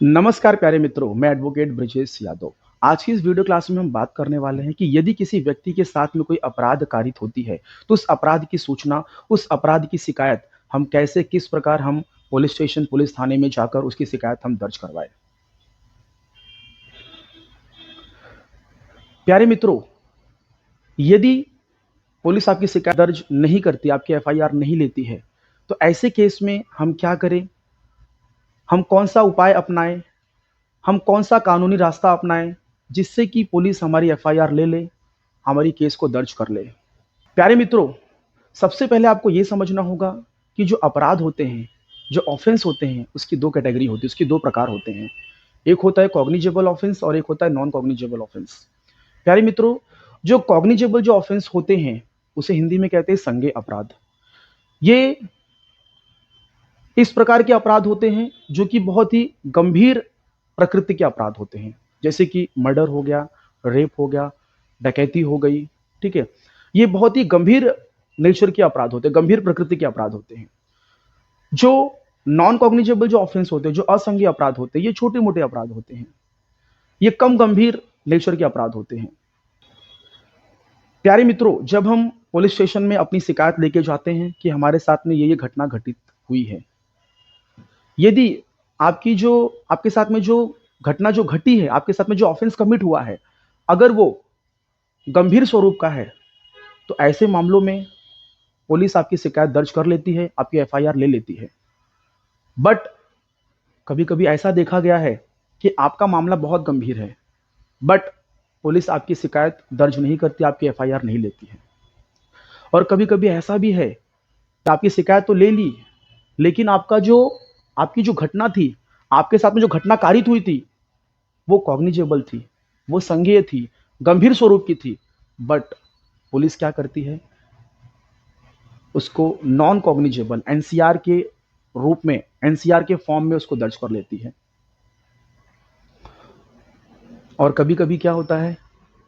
नमस्कार प्यारे मित्रों, मैं एडवोकेट ब्रजेश यादव। आज की इस वीडियो क्लास में हम बात करने वाले हैं कि यदि किसी व्यक्ति के साथ में कोई अपराध कारित होती है, तो उस अपराध की सूचना, उस अपराध की शिकायत हम कैसे, किस प्रकार हम पुलिस स्टेशन, पुलिस थाने में जाकर उसकी शिकायत हम दर्ज करवाएं। प्यारे मित्रों, यदि पुलिस आपकी शिकायत दर्ज नहीं करती, आपकी एफआईआर नहीं लेती है, तो ऐसे केस में हम क्या करें, हम कौन सा उपाय अपनाएं, हम कौन सा कानूनी रास्ता अपनाएं जिससे कि पुलिस हमारी एफआईआर ले ले, हमारी केस को दर्ज कर ले। प्यारे मित्रों, सबसे पहले आपको ये समझना होगा कि जो अपराध होते हैं, जो ऑफेंस होते हैं, उसकी दो कैटेगरी होती है, उसकी दो प्रकार होते हैं। एक होता है कॉग्निजेबल ऑफेंस और एक होता है नॉन कॉग्निजेबल ऑफेंस। प्यारे मित्रों, जो कॉग्निजेबल जो ऑफेंस होते हैं उसे हिंदी में कहते हैं संज्ञेय अपराध। ये इस प्रकार के अपराध होते हैं जो कि बहुत ही गंभीर प्रकृति के अपराध होते हैं, जैसे कि मर्डर हो गया, रेप हो गया, डकैती हो गई। ठीक है, ये बहुत ही गंभीर नेचर के अपराध होते हैं, गंभीर प्रकृति के अपराध होते हैं। जो नॉन कॉग्निजेबल जो ऑफेंस होते हैं, जो असंज्ञेय अपराध होते हैं, ये छोटे मोटे अपराध होते हैं, ये कम गंभीर नेचर के अपराध होते हैं। प्यारे मित्रों, जब हम पुलिस स्टेशन में अपनी शिकायत लेके जाते हैं कि हमारे साथ में ये घटना घटित हुई है, यदि आपके साथ में जो घटना जो घटी है, आपके साथ में जो ऑफेंस कमिट हुआ है, अगर वो गंभीर स्वरूप का है, तो ऐसे मामलों में पुलिस आपकी शिकायत दर्ज कर लेती है, आपकी एफआईआर ले लेती है। बट कभी कभी ऐसा देखा गया है कि आपका मामला बहुत गंभीर है, बट पुलिस आपकी शिकायत दर्ज नहीं करती, आपकी एफआईआर नहीं लेती है। और कभी कभी ऐसा भी है कि आपकी शिकायत तो ले ली, लेकिन आपकी जो घटना थी, आपके साथ में जो घटना कारित हुई थी, वो कॉग्निजेबल थी, वो संज्ञेय थी, गंभीर स्वरूप की थी। बट पुलिस क्या करती है, उसको नॉन कॉग्निजेबल एनसीआर के रूप में, एनसीआर के फॉर्म में उसको दर्ज कर लेती है। और कभी कभी क्या होता है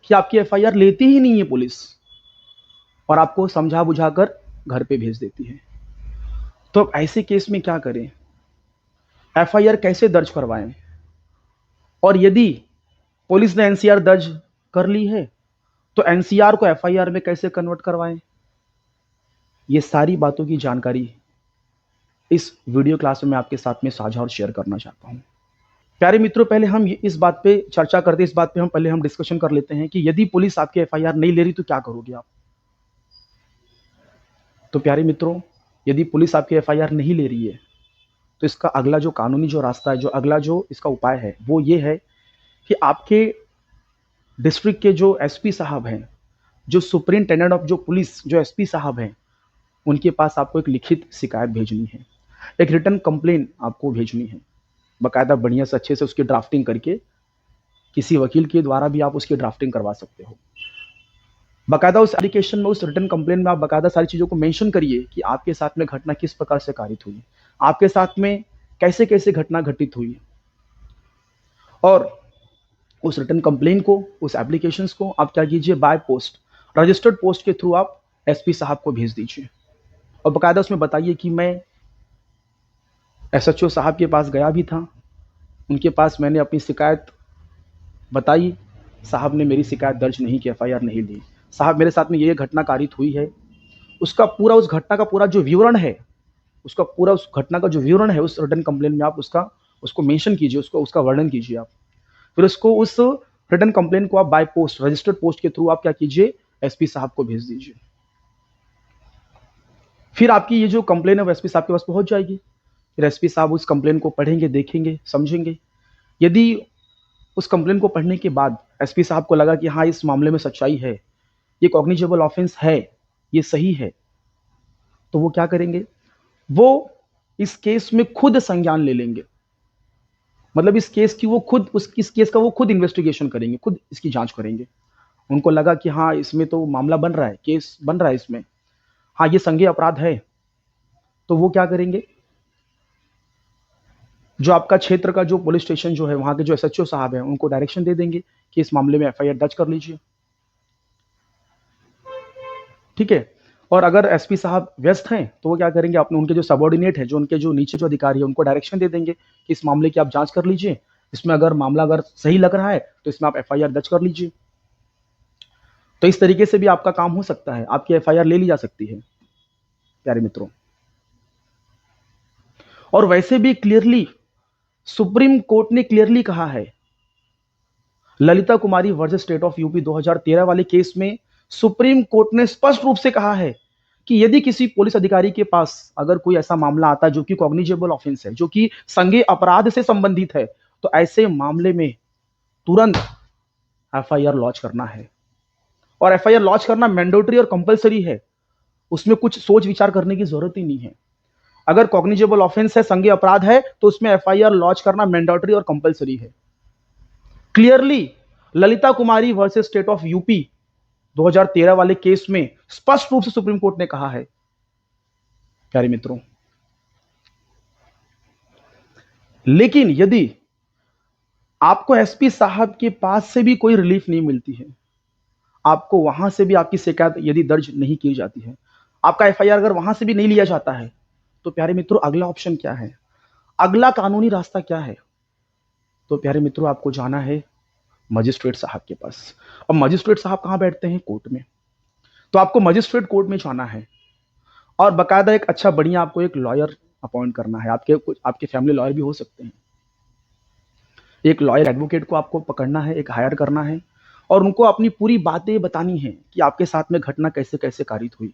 कि आपकी एफआईआर लेती ही नहीं है पुलिस, और आपको समझा बुझाकर घर पे भेज देती है। तो अब ऐसे केस में क्या करें, एफआईआर कैसे दर्ज करवाएं, और यदि पुलिस ने एनसीआर दर्ज कर ली है तो एनसीआर को एफआईआर में कैसे कन्वर्ट करवाएं, ये सारी बातों की जानकारी इस वीडियो क्लास में मैं आपके साथ में साझा और शेयर करना चाहता हूं। प्यारे मित्रों, पहले हम इस बात पे चर्चा करते हैं, इस बात पे हम पहले डिस्कशन कर लेते हैं कि यदि पुलिस आपकी एफआईआर नहीं ले रही तो क्या करोगे आप। तो प्यारे मित्रों, यदि पुलिस आपकी एफआईआर नहीं ले रही है तो इसका अगला जो कानूनी जो रास्ता है, जो अगला जो इसका उपाय है, वो ये है कि आपके डिस्ट्रिक्ट के जो एसपी साहब हैं, जो सुपरिंटेंडेंट ऑफ जो पुलिस, जो एसपी साहब हैं, उनके पास आपको एक लिखित शिकायत भेजनी है, एक रिटर्न कंप्लेन आपको भेजनी है, बाकायदा बढ़िया से अच्छे से उसकी ड्राफ्टिंग करके, किसी वकील के द्वारा भी आप उसकी ड्राफ्टिंग करवा सकते हो। बाकायदा उस एप्लीकेशन में, उस रिटर्न कंप्लेन में आप बाकायदा सारी चीज़ों को मेंशन करिए कि आपके साथ में घटना किस प्रकार से कारित हुई, आपके साथ में कैसे कैसे घटना घटित हुई। और उस रिटर्न कंप्लेन को, उस एप्लीकेशंस को आप क्या कीजिए, बाय पोस्ट, रजिस्टर्ड पोस्ट के थ्रू आप एसपी साहब को भेज दीजिए। और बाकायदा उसमें बताइए कि मैं एसएचओ साहब के पास गया भी था, उनके पास मैंने अपनी शिकायत बताई, साहब ने मेरी शिकायत दर्ज नहीं की, एफआईआर नहीं ली। साहब, मेरे साथ में ये घटना कारित हुई है, उसका पूरा, उस घटना का पूरा जो विवरण है, उसका पूरा, उस घटना का जो विवरण है उस रिटर्न कंप्लेन में आप उसको मेंशन कीजिए, उसका वर्णन कीजिए आप। फिर उस रिटर्न कंप्लेन को आप बाय पोस्ट, रजिस्टर्ड पोस्ट के थ्रू आप क्या कीजिए, एसपी साहब को भेज दीजिए। फिर आपकी ये जो कंप्लेन है वो एसपी साहब के पास पहुंच जाएगी। फिर एसपी साहब उस कंप्लेन को पढ़ेंगे, देखेंगे, समझेंगे। यदि उस कंप्लेन को पढ़ने के बाद एसपी साहब को लगा कि हाँ, इस मामले में सच्चाई है, ये कॉग्निजेबल ऑफेंस है, ये सही है, तो वो क्या करेंगे, वो इस केस में खुद संज्ञान ले लेंगे। मतलब इस केस की वो खुद, इस केस का वो खुद इन्वेस्टिगेशन करेंगे, खुद इसकी जांच करेंगे। उनको लगा कि हाँ, इसमें तो मामला बन रहा है, केस बन रहा है इसमें, हाँ ये संज्ञेय अपराध है, तो वो क्या करेंगे, जो आपका क्षेत्र का जो पुलिस स्टेशन जो है, वहां के जो एसएचओ साहब हैं, उनको डायरेक्शन दे देंगे कि इस मामले में एफआईआर दर्ज कर लीजिए। ठीक है, और अगर एसपी साहब व्यस्त हैं तो वो क्या करेंगे, अपने उनके जो सबॉर्डिनेट है, जो उनके जो नीचे जो अधिकारी है, उनको डायरेक्शन दे देंगे कि इस मामले की आप जांच कर लीजिए, इसमें अगर मामला अगर सही लग रहा है तो इसमें आप एफआईआर दर्ज कर लीजिए। तो इस तरीके से भी आपका काम हो सकता है, आपकी एफआईआर ले ली जा सकती है प्यारे मित्रों। और वैसे भी क्लियरली सुप्रीम कोर्ट ने क्लियरली कहा है, ललिता कुमारी वर्सेस स्टेट ऑफ यूपी 2013 वाले केस में सुप्रीम कोर्ट ने स्पष्ट रूप से कहा है कि यदि किसी पुलिस अधिकारी के पास अगर कोई ऐसा मामला आता है जो कि कॉग्निजेबल ऑफेंस है, जो कि संज्ञेय अपराध से संबंधित है, तो ऐसे मामले में तुरंत एफआईआर लॉन्च करना है। और एफआईआर लॉन्च करना मैंडेटरी और कंपलसरी है, उसमें कुछ सोच विचार करने की जरूरत ही नहीं है। अगर कॉग्निजेबल ऑफेंस है, संज्ञेय अपराध है, तो उसमें एफआईआर लॉन्च करना मैंडेटरी और कंपलसरी है। Clearly Lalita Kumari versus state of UP 2013 वाले केस में स्पष्ट रूप से सुप्रीम कोर्ट ने कहा है प्यारे मित्रों। लेकिन यदि आपको एसपी साहब के पास से भी कोई रिलीफ नहीं मिलती है, आपको वहां से भी आपकी शिकायत यदि दर्ज नहीं की जाती है, आपका एफआईआर अगर वहां से भी नहीं लिया जाता है, तो प्यारे मित्रों अगला ऑप्शन क्या है, अगला कानूनी रास्ता क्या है? तो प्यारे मित्रों आपको जाना है मजिस्ट्रेट साहब के पास। अब मजिस्ट्रेट साहब कहां बैठते हैं? कोर्ट में। तो आपको मजिस्ट्रेट कोर्ट में जाना है और बकायदा एक अच्छा बढ़िया आपको एक लॉयर अपॉइंट करना है। आपके फैमिली लॉयर भी हो सकते हैं। एक लॉयर एडवोकेट को आपको पकड़ना है, एक हायर करना है और उनको अपनी पूरी बातें बतानी है कि आपके साथ में घटना कैसे कैसे कारित हुई,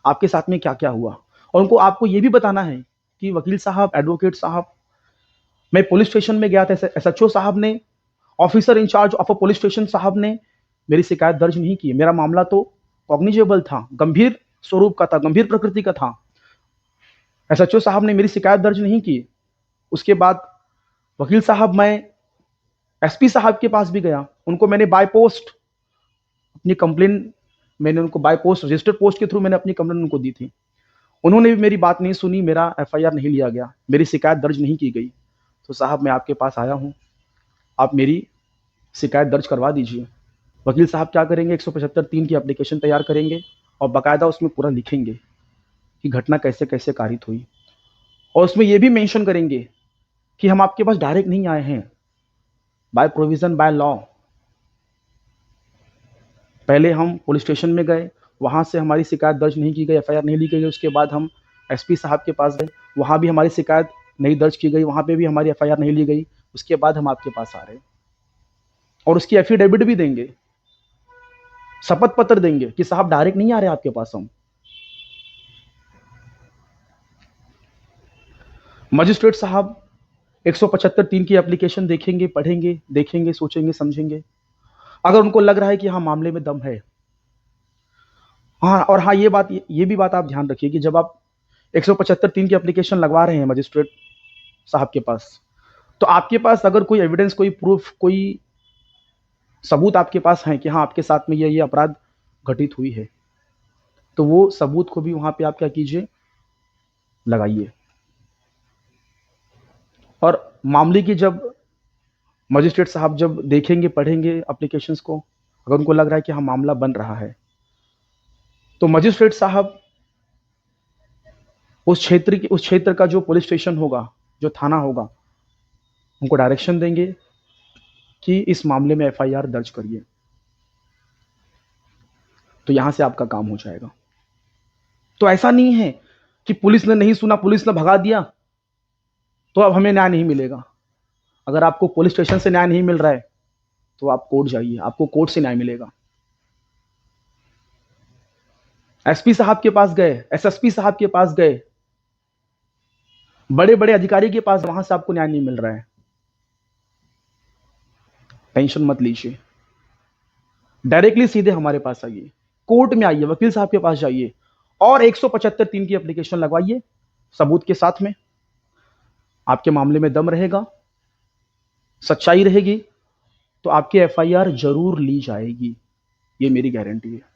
आपके साथ में क्या क्या हुआ। और उनको आपको ये भी बताना है कि वकील साहब, एडवोकेट साहब, मैं पुलिस स्टेशन में गया था, एसएचओ साहब ने, officer in charge of a police station साहब ने मेरी शिकायत दर्ज नहीं की। मेरा मामला तो कॉग्निजेबल था, गंभीर स्वरूप का था, गंभीर प्रकृति का था। एसएचओ साहब ने मेरी शिकायत दर्ज नहीं की। उसके बाद वकील साहब, मैं एसपी साहब के पास भी गया, उनको मैंने बाय पोस्ट अपनी कंप्लेन, मैंने उनको बाय पोस्ट रजिस्टर्ड पोस्ट के थ्रू मैंने अपनी कंप्लेन उनको दी थी। उन्होंने भी मेरी बात नहीं सुनी, मेरा एफआईआर नहीं लिया गया, मेरी शिकायत दर्ज नहीं की गई। तो साहब मैं आपके पास आया हूं, आप मेरी शिकायत दर्ज करवा दीजिए। वकील साहब क्या करेंगे, 175(3) की एप्लीकेशन तैयार करेंगे और बाकायदा उसमें पूरा लिखेंगे कि घटना कैसे कैसे कारित हुई। और उसमें यह भी मेंशन करेंगे कि हम आपके पास डायरेक्ट नहीं आए हैं, बाय प्रोविजन, बाय लॉ। पहले हम पुलिस स्टेशन में गए, वहां से हमारी शिकायत दर्ज नहीं की गई, एफआईआर नहीं ली गई। उसके बाद हम एसपी साहब के पास गए, वहां भी हमारी शिकायत नहीं दर्ज की गई, वहां पे भी हमारी एफआईआर नहीं ली गई। उसके बाद हम आपके पास आ रहे हैं और उसकी एफिडेविट भी देंगे, शपथ पत्र देंगे कि साहब डायरेक्ट नहीं आ रहे आपके पास हम। मजिस्ट्रेट साहब 175(3) की एप्लीकेशन देखेंगे, पढ़ेंगे, देखेंगे, सोचेंगे, समझेंगे। अगर उनको लग रहा है कि हाँ मामले में दम है, हाँ, और हाँ ये भी बात आप ध्यान रखिए कि जब आप 175(3) की एप्लीकेशन लगवा रहे हैं मजिस्ट्रेट साहब के पास, तो आपके पास अगर कोई एविडेंस, कोई प्रूफ, कोई सबूत आपके पास है कि हाँ आपके साथ में ये अपराध घटित हुई है, तो वो सबूत को भी वहां पे आप क्या कीजिए, लगाइए। और मामले की जब मजिस्ट्रेट साहब जब देखेंगे, पढ़ेंगे एप्लीकेशंस को, अगर उनको लग रहा है कि हाँ मामला बन रहा है, तो मजिस्ट्रेट साहब उस क्षेत्र का जो पुलिस स्टेशन होगा, जो थाना होगा, उनको डायरेक्शन देंगे कि इस मामले में एफआईआर दर्ज करिए। तो यहां से आपका काम हो जाएगा। तो ऐसा नहीं है कि पुलिस ने नहीं सुना, पुलिस ने भगा दिया, तो अब हमें न्याय नहीं मिलेगा। अगर आपको पुलिस स्टेशन से न्याय नहीं मिल रहा है तो आप कोर्ट जाइए, आपको कोर्ट से न्याय मिलेगा। एसपी साहब के पास गए, एसएसपी साहब के पास गए, बड़े बड़े अधिकारी के पास, वहां से आपको न्याय नहीं मिल रहा है, टेंशन मत लीजिए, डायरेक्टली सीधे हमारे पास आइए, कोर्ट में आइए, वकील साहब के पास जाइए और 175(3) की एप्लीकेशन लगवाइए सबूत के साथ में। आपके मामले में दम रहेगा, सच्चाई रहेगी, तो आपकी एफआईआर जरूर ली जाएगी, ये मेरी गारंटी है।